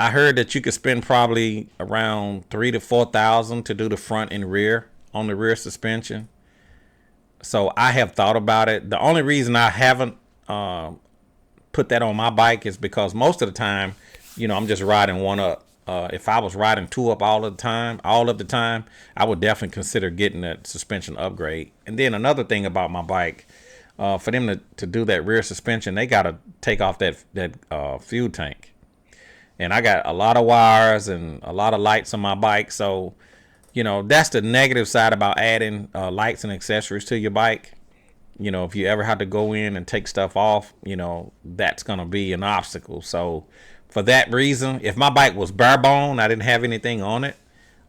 heard that you could spend probably around $3,000 to $4,000 to do the front and rear on the rear suspension. So I have thought about it. The only reason I haven't put that on my bike is because most of the time, I'm just riding one up. If I was riding two up all of the time, I would definitely consider getting that suspension upgrade. And then another thing about my bike, for them to do that rear suspension, they got to take off that fuel tank. And I got a lot of wires and a lot of lights on my bike. So, that's the negative side about adding lights and accessories to your bike. If you ever have to go in and take stuff off, that's going to be an obstacle. So for that reason, if my bike was bare bone, I didn't have anything on it,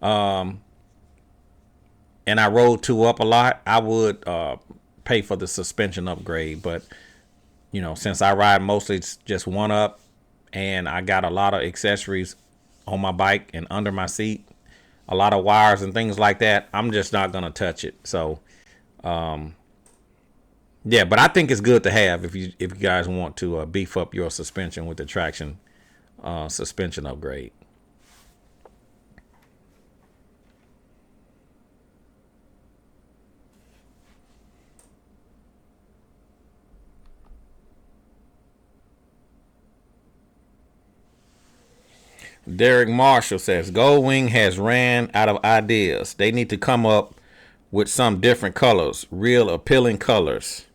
and I rode two up a lot, I would pay for the suspension upgrade. But, since I ride mostly just one up and I got a lot of accessories on my bike and under my seat, a lot of wires and things like that, I'm just not going to touch it. So, yeah, but I think it's good to have if you guys want to beef up your suspension with the traction suspension upgrade. Derek Marshall says Goldwing has ran out of ideas. They need to come up with some different colors, real appealing colors.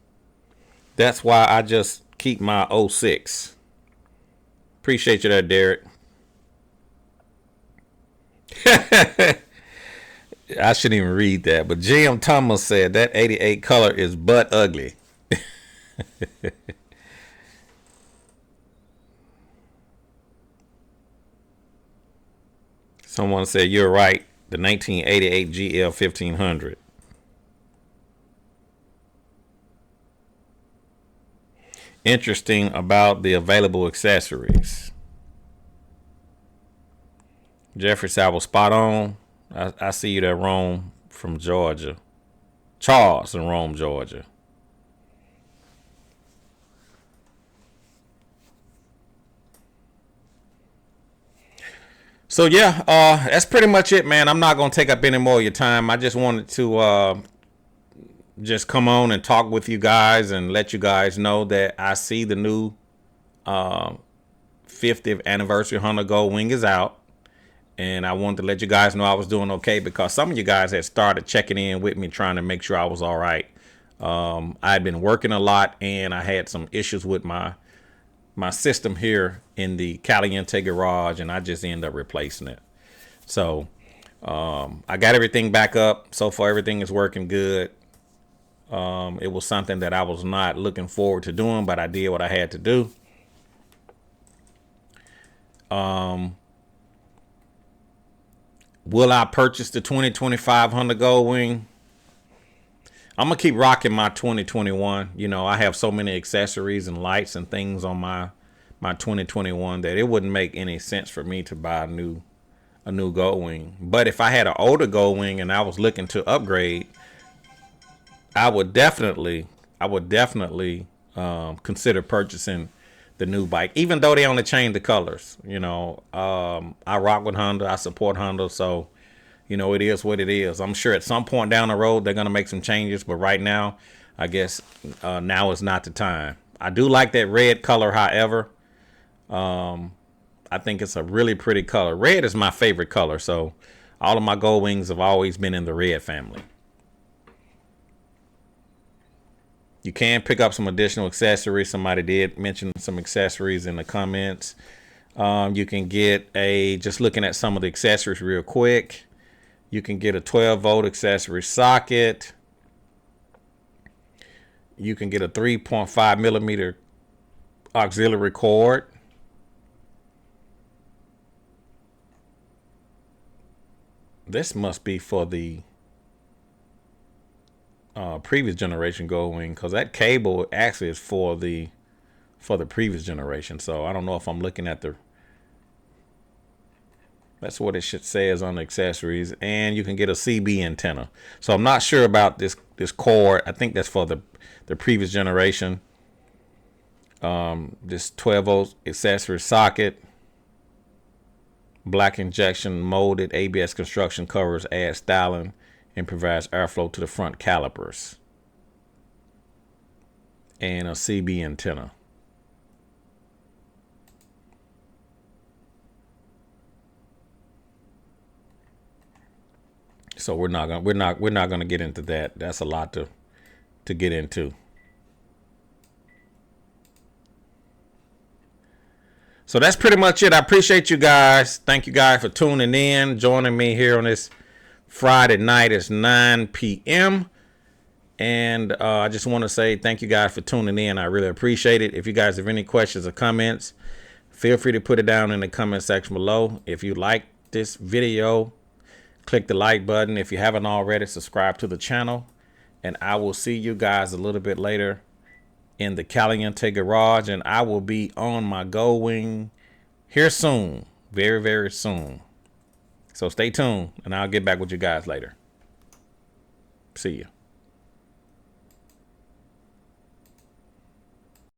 That's why I just keep my 06. Appreciate you there, Derek. I shouldn't even read that, but Jim Thomas said that 88 color is butt ugly. Someone said you're right. The 1988 GL 1500. Interesting about the available accessories. Jeffrey said I was spot on. I see you there, Rome from Georgia. Charles in Rome, Georgia. So yeah, that's pretty much it, man. I'm not gonna take up any more of your time. I just wanted to just come on and talk with you guys and let you guys know that I see the new 50th anniversary Honda Goldwing is out. And I wanted to let you guys know I was doing okay because some of you guys had started checking in with me trying to make sure I was all right. I had been working a lot and I had some issues with my system here in the Caliente garage, and I just ended up replacing it. So I got everything back up. So far, everything is working good. It was something that I was not looking forward to doing, but I did what I had to do. Will I purchase the 2025 Honda Goldwing? I'm going to keep rocking my 2021. I have so many accessories and lights and things on my 2021 that it wouldn't make any sense for me to buy a new Goldwing. But if I had an older Goldwing and I was looking to upgrade, I would definitely consider purchasing the new bike, even though they only changed the colors. I rock with Honda. I support Honda. So, it is what it is. I'm sure at some point down the road, they're going to make some changes. But right now, I guess now is not the time. I do like that red color. However, I think it's a really pretty color. Red is my favorite color. So all of my Goldwings have always been in the red family. You can pick up some additional accessories. Somebody did mention some accessories in the comments. You can get just looking at some of the accessories real quick. You can get a 12-volt accessory socket. You can get a 3.5 millimeter auxiliary cord. This must be for the previous generation Goldwing, because that cable actually is for the previous generation. So I don't know if I'm looking at the. That's what it should says on the accessories. And you can get a CB antenna. So I'm not sure about this cord. I think that's for the previous generation. This 12-volt accessory socket. Black injection molded ABS construction covers add styling and provides airflow to the front calipers. And a CB antenna. So we're not gonna get into that. That's a lot to get into. So that's pretty much it. I appreciate you guys. Thank you guys for tuning in, joining me here on this Friday night. It's 9 p.m. And I just want to say thank you guys for tuning in. I really appreciate it. If you guys have any questions or comments, feel free to put it down in the comment section below. If you like this video, click the like button. If you haven't already, subscribe to the channel. And I will see you guys a little bit later in the Caliente garage. And I will be on my Goldwing here soon. Very, very soon. So stay tuned. And I'll get back with you guys later. See you.